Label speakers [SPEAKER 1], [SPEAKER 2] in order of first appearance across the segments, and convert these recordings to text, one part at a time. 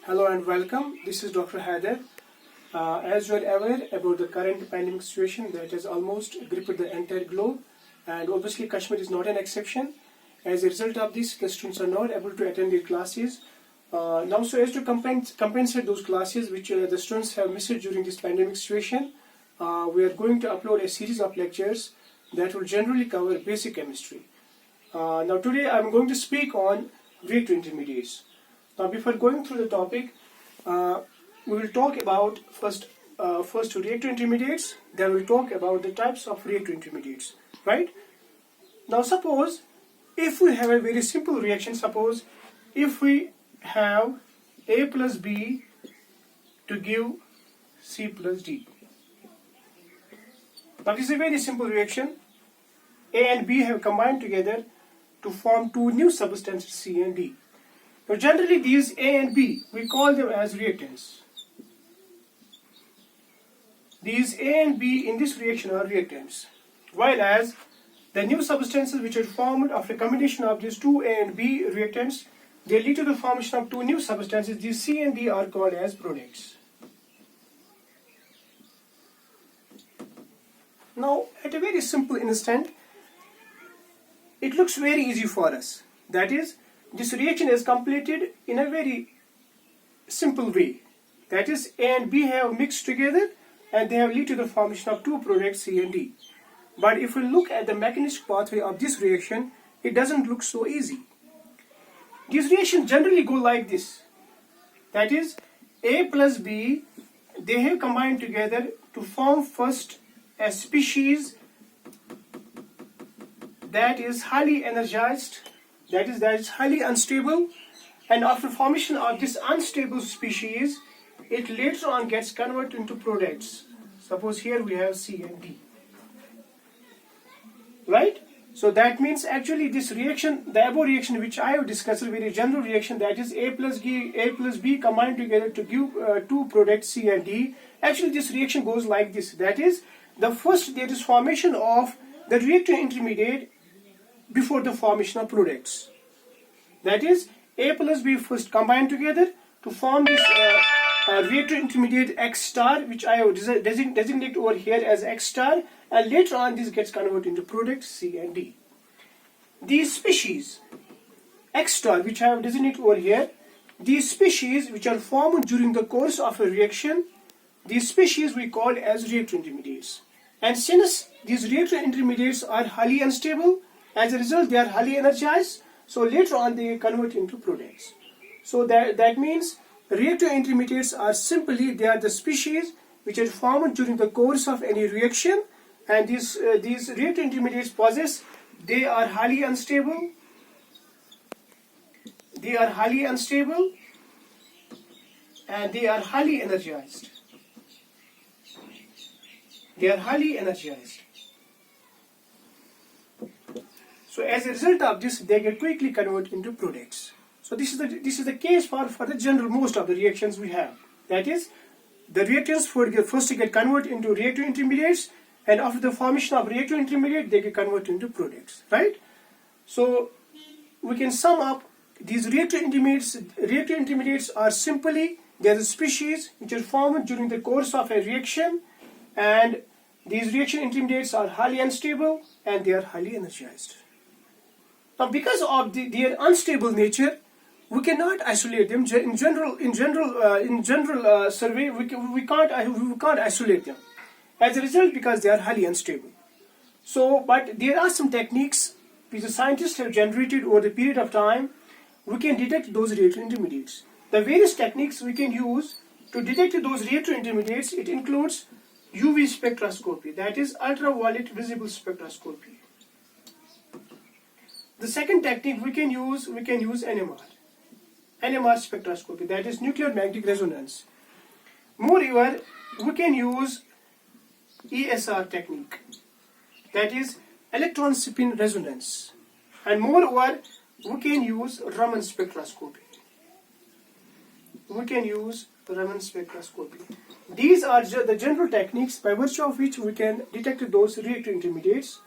[SPEAKER 1] Hello and welcome. This is Dr. Haider. As you are aware about the current pandemic situation that has almost gripped the entire globe, and obviously Kashmir is not an exception. As a result of this, the students are not able to attend their classes. So as to compensate those classes which the students have missed during this pandemic situation, we are going to upload a series of lectures that will generally cover basic chemistry. Now today I am going to speak on reactor intermediates. Now before going through the topic, we will talk about first reactor intermediates, then we'll talk about the types of reactor intermediates, right? Now suppose if we have a very simple reaction, suppose if we have A plus B to give C plus D. Now this is a very simple reaction. A and B have combined together to form two new substances C and D. Now generally these A and B, we call them as reactants. These A and B in this reaction are reactants. While as the new substances which are formed after combination of these two A and B reactants, they lead to the formation of two new substances. These C and D are called as products. Now at a very simple instant, it looks very easy for us. That is, this reaction is completed in a very simple way. That is, A and B have mixed together and they have led to the formation of two products C and D. But if we look at the mechanistic pathway of this reaction, it doesn't look so easy. These reactions generally go like this. That is, A plus B, they have combined together to form first a species that is highly energized, that is highly unstable, and after formation of this unstable species, it later on gets converted into products. Suppose here we have C and D. Right? So that means actually this reaction, the above reaction which I have discussed, a very general reaction, that is A plus B combined together to give two products C and D. Actually this reaction goes like this. That is, the first there is formation of the reactor intermediate before the formation of products. That is, A plus B first combine together to form this reactor intermediate X star, which I have designate over here as X star, and later on this gets converted into product C and D. These species X star, which I have designated over here, these species which are formed during the course of a reaction, these species we call as reactor intermediates. And since these reactor intermediates are highly unstable, as a result they are highly energized, so later on they convert into products. So that means reactor intermediates are simply, they are the species which are formed during the course of any reaction, and these reactor intermediates possess, they are highly unstable, and they are highly energized. They are highly energized. So as a result of this, they get quickly converted into products. So this is the case for the general most of the reactions we have. That is, the reactants first get converted into reactor intermediates, and after the formation of reactor intermediate, they get converted into products. Right? So we can sum up these reactor intermediates. Reactor intermediates are simply, they are the species which are formed during the course of a reaction, and these reaction intermediates are highly unstable and they are highly energized. Now, because of their unstable nature, we cannot isolate them. In general survey, we can't isolate them. As a result, because they are highly unstable. So, but there are some techniques which the scientists have generated over the period of time. We can detect those reactor intermediates. The various techniques we can use to detect those reactor intermediates, it includes UV spectroscopy, that is ultraviolet visible spectroscopy. The second technique we can use NMR spectroscopy, that is nuclear magnetic resonance. Moreover, we can use ESR technique, that is electron spin resonance, and moreover we can use Raman spectroscopy. These are the general techniques by virtue of which we can detect those reactor intermediates.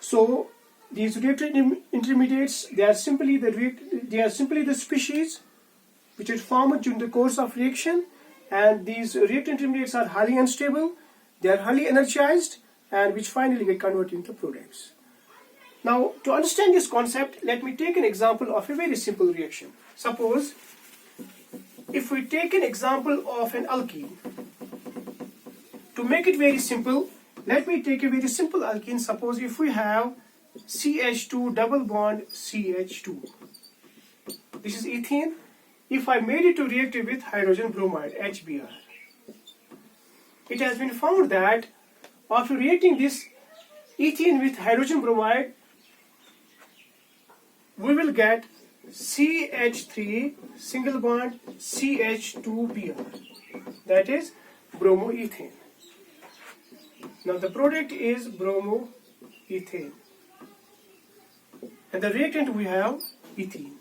[SPEAKER 1] So these reactor intermediates, they are simply the species which is formed during the course of reaction, and these reactant intermediates are highly unstable, they are highly energized, and which finally get converted into products. Now, to understand this concept, let me take an example of a very simple reaction. Suppose, if we take an example of an alkene, to make it very simple, let me take a very simple alkene. Suppose if we have CH2 double bond CH2. This is ethene. If I made it to react with hydrogen bromide, HBr, it has been found that after reacting this ethene with hydrogen bromide, we will get CH3 single bond CH2Br, that is bromoethane. Now the product is bromoethane, and the reactant we have ethene.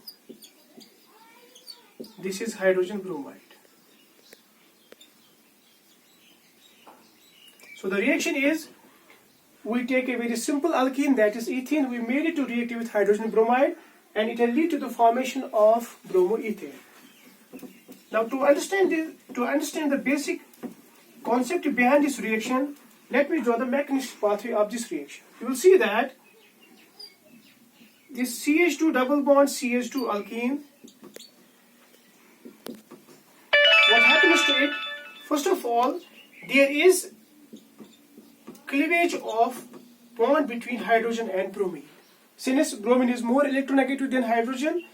[SPEAKER 1] This is hydrogen bromide. So the reaction is, we take a very simple alkene, that is ethene, we made it to react with hydrogen bromide, and it will lead to the formation of bromoethane. Now to understand the basic concept behind this reaction, let me draw the mechanistic pathway of this reaction. You will see that this CH2 double bond CH2 alkene, what happens to it? First of all, there is cleavage of bond between hydrogen and bromine. Since bromine is more electronegative than hydrogen,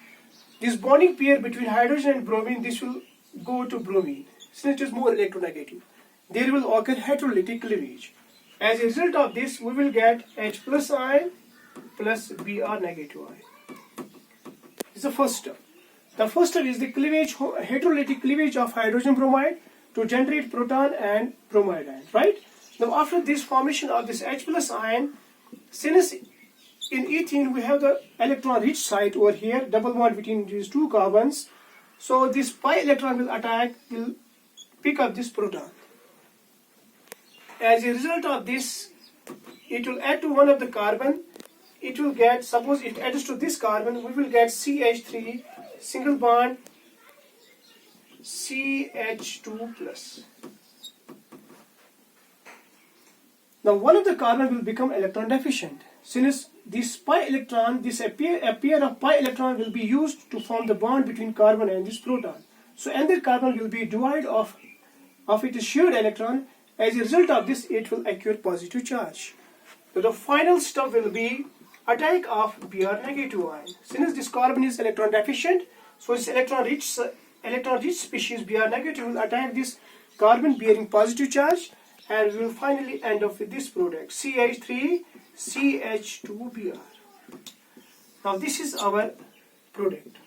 [SPEAKER 1] this bonding pair between hydrogen and bromine, this will go to bromine. Since it is more electronegative, there will occur heterolytic cleavage. As a result of this, we will get H plus ion plus Br negative ion. This is the first step. The first step is the cleavage, heterolytic cleavage of hydrogen bromide to generate proton and bromide ion, right? Now after this formation of this H plus ion, since in ethene we have the electron rich site over here, double bond between these two carbons, so this pi electron will pick up this proton. As a result of this, it will add to one of the carbon. It will get, suppose it adds to this carbon, we will get CH3 single bond CH2 plus. Now one of the carbon will become electron deficient. Since this pi electron, a pair of pi electron will be used to form the bond between carbon and this proton. So another carbon will be devoid of its shared electron. As a result of this, it will acquire positive charge. So the final step will be attack of Br negative ion. Since this carbon is electron deficient, so this electron rich species Br negative will attack this carbon bearing positive charge, and we will finally end up with this product CH3 CH2Br. Now this is our product.